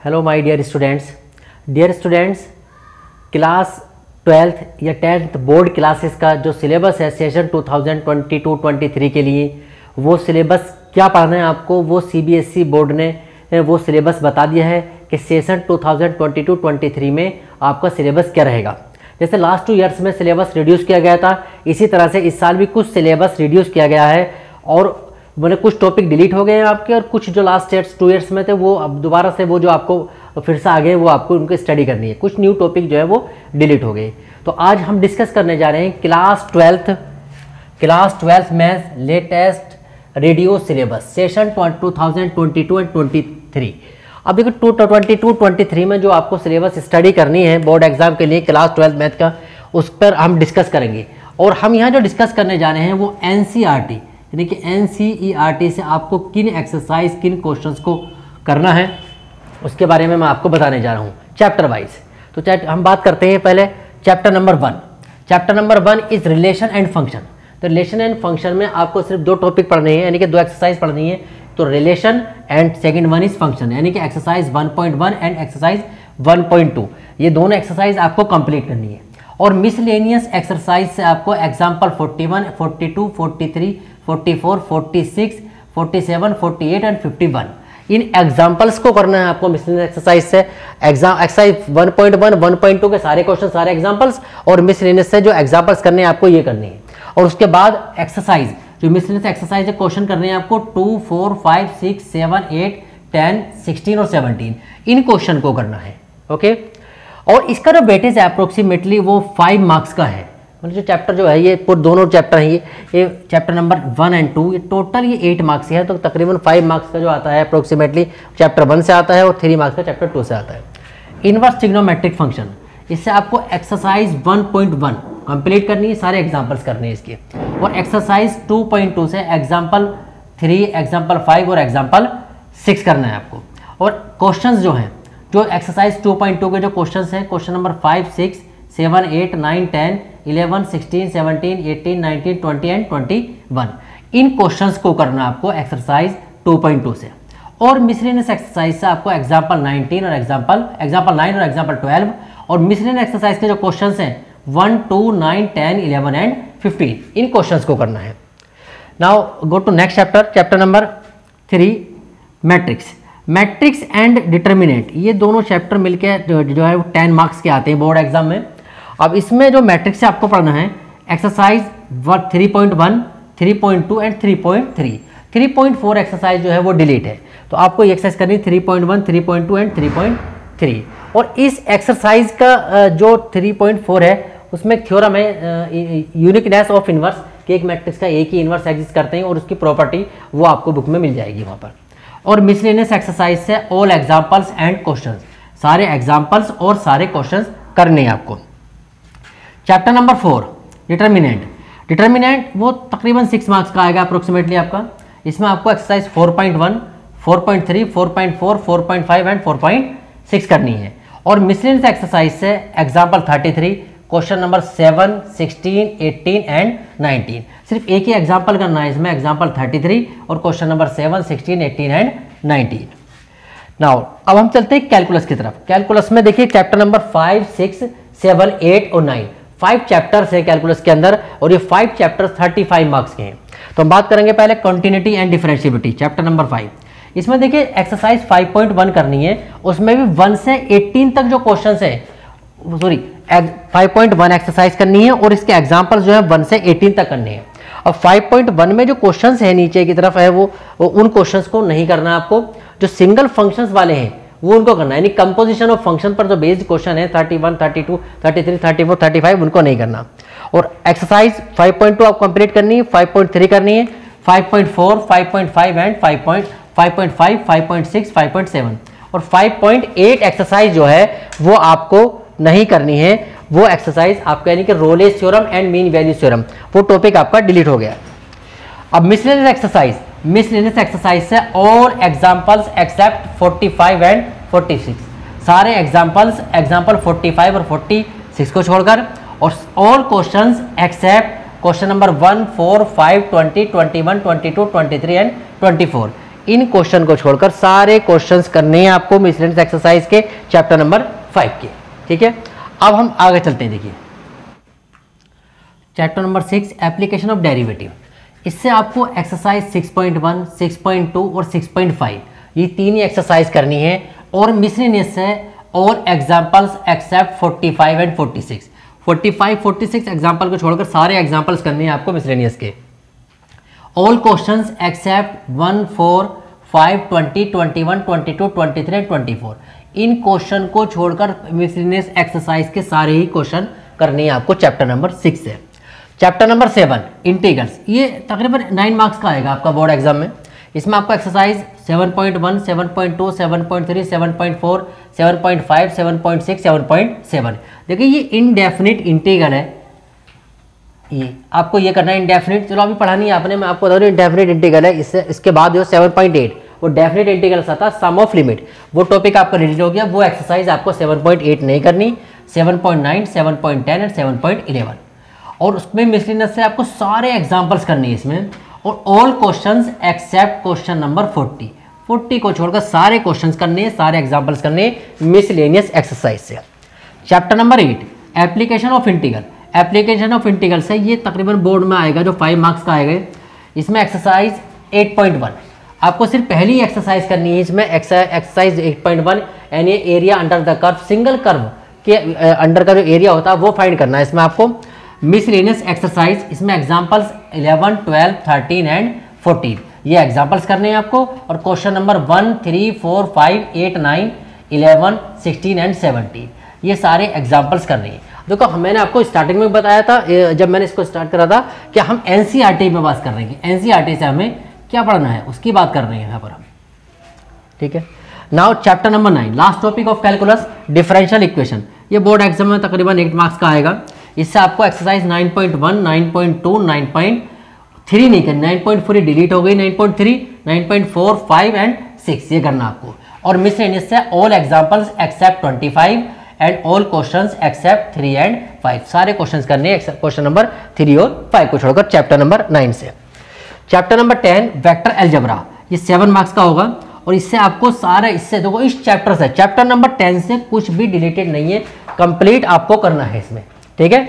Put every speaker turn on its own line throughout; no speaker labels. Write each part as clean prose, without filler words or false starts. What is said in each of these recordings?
Hello my dear students, class 12th या 10th board classes का जो सिलेबस है सेशन 2022-23 के लिए, वो सिलेबस क्या पढ़ना है आपको, वो सीबीएसई बोर्ड ने वो सिलेबस बता दिया है कि सेशन 2022-23 में आपका सिलेबस क्या रहेगा। जैसे लास्ट 2 ईयर्स में सिलेबस रिड्यूस किया गया था, इसी तरह से इस साल भी कुछ सिलेबस रिड्यूस किया गया है और मैंने कुछ टॉपिक डिलीट हो गए हैं आपके, और कुछ जो लास्ट 2 ईयर्स में थे वो अब दोबारा से वो जो आपको फिर से आ गए वो आपको उनको स्टडी करनी है। कुछ न्यू टॉपिक जो है वो डिलीट हो गए। तो आज हम डिस्कस करने जा रहे हैं class 12th maths latest radio syllabus session 2022 and 23। अब देखो 2022-23 में जो आपको सिलेबस स्टडी करनी है बोर्ड एग्जाम के लिए क्लास 12 मैथ का, उस पर हम डिस्कस करेंगे। और हम यहाँ जो डिस्कस करने जा रहे हैं वो एनसीईआरटी यानी कि एनसीईआरटी से आपको किन एक्सरसाइज किन क्वेश्चंस को करना है उसके बारे में मैं आपको बताने जा रहा हूँ चैप्टर वाइज। तो हम बात करते हैं पहले chapter number 1। Chapter number 1 is relation and function. तो रिलेशन एंड फंक्शन में आपको सिर्फ 2 टॉपिक पढ़ने हैं, यानी कि 2 एक्सरसाइज पढ़नी है। तो relation and second one is function, यानी कि एक्सरसाइज 1.1 एंड एक्सरसाइज 1.2, ये दोनों एक्सरसाइज आपको कंप्लीट करनी है। और मिसलेनियस एक्सरसाइज से आपको एग्जाम्पल 41, 42, 43, 44, 46, 47, 48 एंड 51 इन एग्जाम्पल्स को करना है आपको मिसलेनियस एक्सरसाइज से। एक्सरसाइज 1.1, 1.2 के सारे क्वेश्चन, सारे एग्जाम्पल्स, और मिसलेनियस से जो एग्जाम्पल्स करने हैं आपको ये करनी है। और उसके बाद एक्सरसाइज जो मिसलेनियस एक्सरसाइज है क्वेश्चन करने हैं आपको 2, 4, 5, 6, 7, 8, 10, 16 और 17 इन क्वेश्चन को करना है। ओके, और इसका जो वेटेज है अप्रोक्सीमेटली वो 5 मार्क्स का है। मतलब जो चैप्टर जो है ये दोनों चैप्टर हैं, ये चैप्टर नंबर 1 एंड 2, ये टोटल ये 8 मार्क्स है। तो तकरीबन 5 मार्क्स का जो आता है अप्रोक्सीमेटली चैप्टर 1 से आता है और 3 मार्क्स का चैप्टर 2 से आता है। इनवर्स ट्रिग्नोमेट्रिक फंक्शन, इससे आपको एक्सरसाइज 1.1 कंप्लीट करनी है, सारे एग्जाम्पल्स करने हैं इसके। और एक्सरसाइज 2.2 से एग्जाम्पल 3, एग्जाम्पल 5 और एग्जाम्पल 6 करना है आपको। और क्वेश्चंस जो हैं, जो एक्सरसाइज 2.2 के जो क्वेश्चंस हैं, question number 5, 6, 7, 8, 9, 10, 11, 16, 17, 18, 19, 20 and 21 in questions को करना आपको एक्सरसाइज 2.2 से। और मिसलेनियस एक्सरसाइज से आपको एग्जाम्पल 19 और एग्जाम्पल 9 और एग्जाम्पल 12 और मिसलेनियस एक्सरसाइज के जो क्वेश्चंस हैं 1, 2, 9, 10, 11 एंड 15 इन क्वेश्चंस को करना है। Now go to next chapter, chapter number 3 matrix and determinant. ये दोनों चैप्टर मिलके जो है वो 10 मार्क्स के आते हैं बोर्ड एग्जाम में। अब इसमें जो मैट्रिक्स से आपको पढ़ना है एक्सरसाइज 3.1, 3.2 एंड 3.3। 3.4 एक्सरसाइज जो है वो डिलीट है, तो आपको ये एक्सरसाइज करनी है 3.1, 3.2 एंड 3.3। और इस एक्सरसाइज का जो 3.4 है उसमें एक थ्योरम है यूनिकनेस ऑफ इनवर्स, कि एक मैट्रिक्स का एक ही इनवर्स एग्जिस्ट करते हैं और उसकी प्रॉपर्टी वो आपको बुक में मिल जाएगी वहाँ पर। और मिसलेनियस एक्सरसाइज से ऑल एग्जाम्पल्स एंड क्वेश्चंस, सारे एग्जाम्पल्स और सारे क्वेश्चंस करने हैं आपको। चैप्टर नंबर 4 डिटर्मिनेंट वो तकरीबन 6 मार्क्स का आएगा अप्रोक्सीमेटली आपका। इसमें आपको एक्सरसाइज 4.1, 4.3, 4.4, 4.5 एंड 4.6 करनी है। और मिसलेनियस एक्सरसाइज से एग्जाम्पल 33, क्वेश्चन नंबर 7, 16, 18 एंड 19 सिर्फ एक ही एग्जाम्पल करना है इसमें, एग्जाम्पल 33 और क्वेश्चन नंबर 7, 16, 18 एंड 19। नाउ अब हम चलते हैं कैलकुलस की तरफ। कैलकुलस में देखिए चैप्टर नंबर 5, 6, 7, 8 और 9 5 चैप्टर्स है कैलकुलस के अंदर, और ये 5 चैप्टर्स 35 मार्क्स के हैं। तो हम बात करेंगे पहले continuity and differentiability, chapter number 5। इसमें देखिए एक्सरसाइज 5.1 करनी है, उसमें भी 1 से 18 तक जो क्वेश्चन है, 5.1 एक्सरसाइज करनी है और इसके एग्जाम्पल जो है 1 से 18 तक करने हैं। अब 5.1 में जो क्वेश्चंस है नीचे की तरफ है वो उन क्वेश्चंस को नहीं करना आपको, जो सिंगल फंक्शंस वाले हैं वो उनको करना है। यानी कंपोजिशन ऑफ फंक्शन पर जो बेस्ड क्वेश्चन है 31, 32, 33, 34, 35 उनको नहीं करना। और एक्सरसाइज 5.2 आप कंप्लीट करनी है, 5.3 करनी है, 5.4, 5.5 एंड 5.5, 5.6, 5.7 और 5.8 एक्सरसाइज जो है वो आपको नहीं करनी है। वो एक्सरसाइज आपका यानी कि Rolle's theorem and mean value theorem, वो टॉपिक आपका डिलीट हो गया। अब मिसलेनियस एक्सरसाइज से ऑल एग्जाम्पल्स एक्सेप्ट 45 एंड 46, सारे एग्जाम्पल 45 और 46 को छोड़कर, और all questions except question number 1, 4, 5, 20, 21, 22, 23 and 24 इन क्वेश्चन को छोड़कर सारे क्वेश्चंस करने हैं आपको मिसलेनियस एक्सरसाइज के चैप्टर नंबर 5 के। ठीक है, अब हम आगे चलते हैं। देखिए chapter number 6 application of derivative. इससे आपको एक्सरसाइज 6.1, 6.2 और 6.5 ये तीन ही एक्सरसाइज करनी है और मिसलेनियस है और एग्जाम्पल्स एक्सेप्ट 45 एंड 46। 45, 46 एग्जाम्पल को छोड़कर सारे एग्जाम्पल्स करने हैं आपको मिसलेनियस के। All questions except 1, 4, 5, 20, 21, 22, 23 and 24। इन क्वेश्चन को छोड़कर मिसलेनियस एक्सरसाइज के सारे ही क्वेश्चन करने हैं आपको चैप्टर नंबर 6 से। चैप्टर नंबर 7 इंटीग्रल्स, ये तकरीबन 9 मार्क्स का आएगा आपका बोर्ड एग्जाम में। इसमें आपको एक्सरसाइज 7.1, 7.2, 7.3, 7.4, 7.5, 7.6, 7.7। देखिए ये इनडेफिनिट इंटीग्रल है, ये आपको ये करना है इंडेफिनिट। चलो अभी पढ़ा नहीं है आपने, मैं आपको बता दूं इंडेफिनिट इंटीग्रल है। इसके बाद जो 7.8 वो डेफिनिट इंटीग्रल आता है, सम ऑफ लिमिट, वो टॉपिक आपका रिलीज हो गया। वो एक्सरसाइज आपको 7.8 नहीं करनी, 7.9, 7.10 एंड 7.11। और उसमें मिसलेनियस से आपको सारे एग्जाम्पल्स करनी है इसमें, और all questions except question number 40 को छोड़कर सारे क्वेश्चंस करने हैं, सारे एग्जाम्पल्स करने हैं मिसलेनियस एक्सरसाइज से। Chapter number 8 application of integral. Application of integral से ये तकरीबन बोर्ड में आएगा जो 5 मार्क्स का आएगा। इसमें एक्सरसाइज 8.1 आपको सिर्फ पहली एक्सरसाइज करनी है। इसमें एक्सरसाइज 8.1 यानी area under the curve, single curve के अंडर का जो एरिया होता है वो फाइंड करना है इसमें आपको। मिसलेनियस एक्सरसाइज, इसमें एग्जाम्पल्स 11, 12, 13 एंड 14 ये एग्जाम्पल्स करने हैं आपको। और क्वेश्चन नंबर 1, 3, 4, 5, 8, 9, 11, 16 एंड 17 ये सारे एग्जाम्पल्स करने हैं। देखो मैंने आपको स्टार्टिंग में बताया था जब मैंने इसको स्टार्ट करा था कि हम एनसीईआरटी में बात कर रहे हैं, एनसीईआरटी से हमें क्या पढ़ना है उसकी बात कर रहे हैं यहाँ पर हम। ठीक है, now chapter number 9 last topic of calculus differential equation. ये बोर्ड एग्जाम में तकरीबन 8 मार्क्स का आएगा। इससे आपको एक्सरसाइज 9.1, 9.2, 9.3 नहीं करनी, 9.4 डिलीट हो गई, 9.3, 9.4, 5 एंड 6 ये करना आपको। और मिसलेनियस से all examples except 25 and all questions except 3 and 5 सारे क्वेश्चंस करने हैं क्वेश्चन नंबर 3 और 5 को छोड़कर चैप्टर नंबर 9 से। चैप्टर नंबर 10 वेक्टर अलजेब्रा, ये 7 मार्क्स का होगा। और इससे आपको सारा, इससे देखो इस चैप्टर से, चैप्टर नंबर 10 से कुछ भी डिलीटेड नहीं है, कंप्लीट आपको करना है इसमें। ठीक है,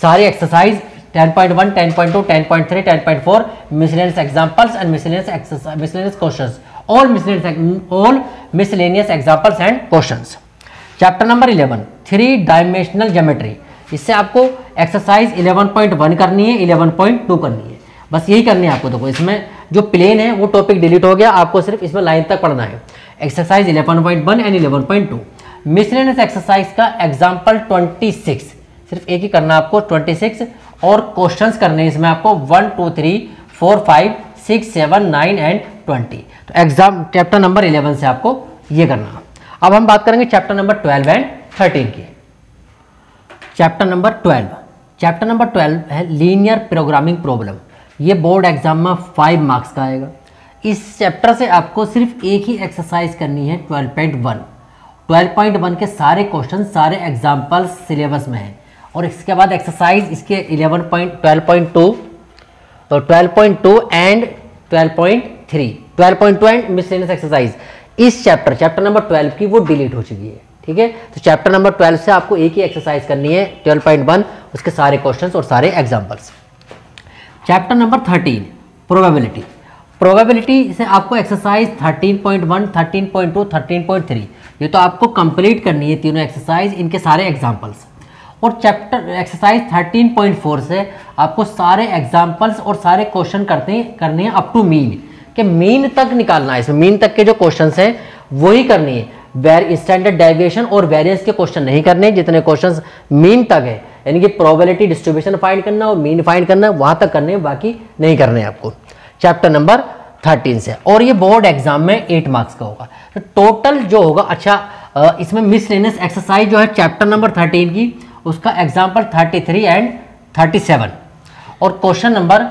सारी exercise 10.1, 10.2, 10.3, 10.4 miscellaneous examples and miscellaneous exercise, miscellaneous questions, all miscellaneous examples and questions. Chapter number 11 3 dimensional geometry. इससे आपको एक्सरसाइज 11.1 करनी है, 11.2 करनी है, बस यही करनी है आपको। देखो इसमें जो प्लेन है वो टॉपिक डिलीट हो गया, आपको सिर्फ इसमें लाइन तक पढ़ना है। Exercise 11.1 and 11.2। मिसलेनियस एक्सरसाइज का एग्जाम्पल 26 सिर्फ एक ही करना आपको 26, और क्वेश्चंस करने इसमें आपको 1, 2, 3, 4, 5, 6, 7, 9 एंड 20। तो एग्जाम चैप्टर नंबर 11 से आपको ये करना। अब हम बात करेंगे चैप्टर नंबर 12 एंड 13 की। चैप्टर नंबर 12 है लीनियर प्रोग्रामिंग प्रॉब्लम। ये बोर्ड एग्जाम में 5 मार्क्स का आएगा। इस चैप्टर से आपको सिर्फ एक ही एक्सरसाइज करनी है 12.1। 12.1 के सारे क्वेश्चन, सारे एग्जाम्पल्स सिलेबस में है। और इसके बाद एक्सरसाइज इसके 12.2, तो 12.2 एंड 12.3, 12.2 एंड मिसलेनियस एक्सरसाइज इस चैप्टर नंबर 12 की वो डिलीट हो चुकी है। ठीक है, तो चैप्टर नंबर 12 से आपको एक ही एक्सरसाइज करनी है 12.1, उसके सारे क्वेश्चंस और सारे एग्जाम्पल्स। चैप्टर नंबर 13 प्रोबेबिलिटी से आपको एक्सरसाइज 13.1, 13.2, 13.3 ये तो आपको कंप्लीट करनी है तीनों एक्सरसाइज, इनके सारे एग्जाम्पल्स। और चैप्टर एक्सरसाइज 13.4 से आपको सारे एग्जाम्पल्स और सारे क्वेश्चन करने हैं अप टू मीन, कि मीन तक निकालना है। इसमें मीन तक के जो क्वेश्चंस हैं वही करनी है, स्टैंडर्ड डेविएशन और वेरिएंस के क्वेश्चन नहीं करने। जितने क्वेश्चंस मीन तक है, यानी कि प्रोबेबिलिटी डिस्ट्रीब्यूशन फाइंड करना और मीन फाइंड करना, वहां तक करने, बाकी नहीं करने आपको चैप्टर नंबर 13 से। और ये बोर्ड एग्जाम में 8 मार्क्स का होगा। तो टोटल जो होगा, अच्छा इसमें मिसलेनियस एक्सरसाइज जो है चैप्टर नंबर 13 की, उसका एग्जाम्पल 33 एंड 37, और क्वेश्चन नंबर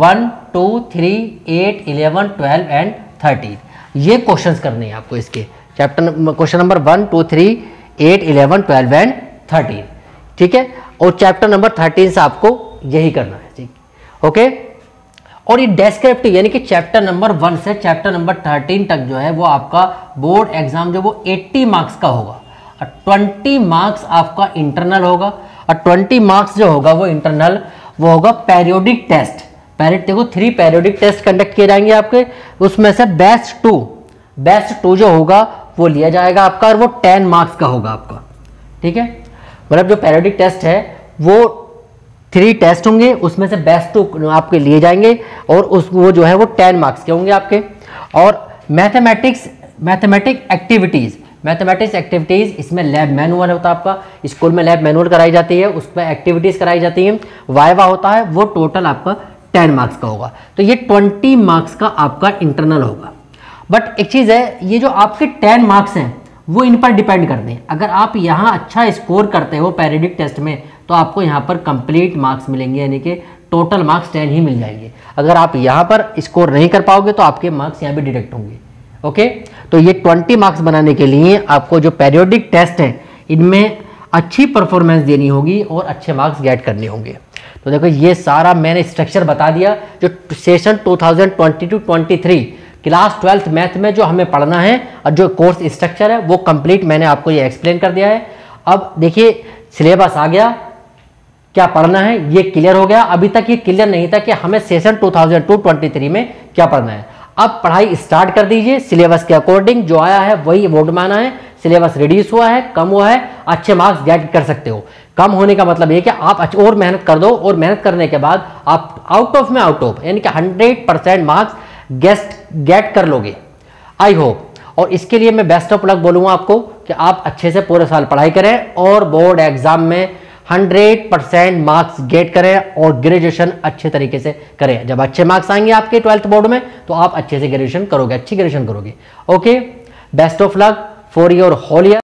1, 2, 3, 8, 11, 12 एंड 13 ये क्वेश्चंस करने हैं आपको इसके चैप्टर क्वेश्चन नंबर 1, 2, 3, 8, 11, 12 एंड 13। ठीक है, और चैप्टर नंबर 13 से आपको यही करना है। ठीक, ओके। और ये डेस्क्रिप्टिव यानी कि चैप्टर नंबर 1 से चैप्टर नंबर 13 तक जो है वो आपका बोर्ड एग्जाम जो वो 80 मार्क्स का होगा और 20 मार्क्स आपका इंटरनल होगा और 20 मार्क्स जो होगा वो इंटरनल वो होगा पेरियोडिक टेस्ट। देखो 3 पेरियोडिक टेस्ट कंडक्ट किए जाएंगे आपके, उसमें से बेस्ट टू जो होगा वो लिया जाएगा आपका और वो 10 मार्क्स का होगा आपका। ठीक है, मतलब जो पेरियोडिक टेस्ट है वो 3 टेस्ट होंगे, उसमें से बेस्ट टू आपके लिए जाएंगे और वो जो है वो 10 मार्क्स के होंगे आपके। और मैथमेटिक्स एक्टिविटीज़ इसमें लैब मैनुअल होता है आपका, स्कूल में लैब मैनुअल कराई जाती है, उसमें एक्टिविटीज़ कराई जाती हैं, वाइवा होता है, वो टोटल आपका 10 मार्क्स का होगा। तो ये 20 मार्क्स का आपका इंटरनल होगा। बट एक चीज़ है, ये जो आपके 10 मार्क्स हैं वो इन पर डिपेंड करते हैं। अगर आप यहाँ अच्छा स्कोर करते हो पेरियोडिक टेस्ट में तो आपको यहाँ पर कंप्लीट मार्क्स मिलेंगे, यानी कि टोटल मार्क्स 10 ही मिल जाएंगे। अगर आप यहाँ पर स्कोर नहीं कर पाओगे तो आपके मार्क्स यहाँ भी डिडक्ट होंगे। ओके, तो ये 20 मार्क्स बनाने के लिए आपको जो पेरियोडिक टेस्ट हैं इनमें अच्छी परफॉर्मेंस देनी होगी और अच्छे मार्क्स गेट करने होंगे। तो देखो ये सारा मैंने स्ट्रक्चर बता दिया जो सेशन 2022-23 क्लास 12th मैथ में जो हमें पढ़ना है और जो कोर्स स्ट्रक्चर है वो कंप्लीट मैंने आपको ये एक्सप्लेन कर दिया है। अब देखिए सिलेबस आ गया, क्या पढ़ना है ये क्लियर हो गया। अभी तक ये क्लियर नहीं था कि हमें सेशन 2022-23 में क्या पढ़ना है। अब पढ़ाई स्टार्ट कर दीजिए, सिलेबस के अकॉर्डिंग जो आया है वही बोर्ड में आना है। सिलेबस रिड्यूस हुआ है, कम हुआ है, अच्छे मार्क्स गेट कर सकते हो। कम होने का मतलब ये कि आप और मेहनत कर दो और मेहनत करने के बाद आप आउट ऑफ यानी कि 100% मार्क्स गेट कर लोगे, आई होप। और इसके लिए मैं बेस्ट ऑफ लक बोलूँगा आपको कि आप अच्छे से पूरे साल पढ़ाई करें और बोर्ड एग्जाम में 100% मार्क्स गेट करें और ग्रेजुएशन अच्छे तरीके से करें। जब अच्छे मार्क्स आएंगे आपके 12th बोर्ड में तो आप अच्छे से ग्रेजुएशन करोगे, अच्छी ग्रेजुएशन करोगे। Okay, best of luck for your whole year.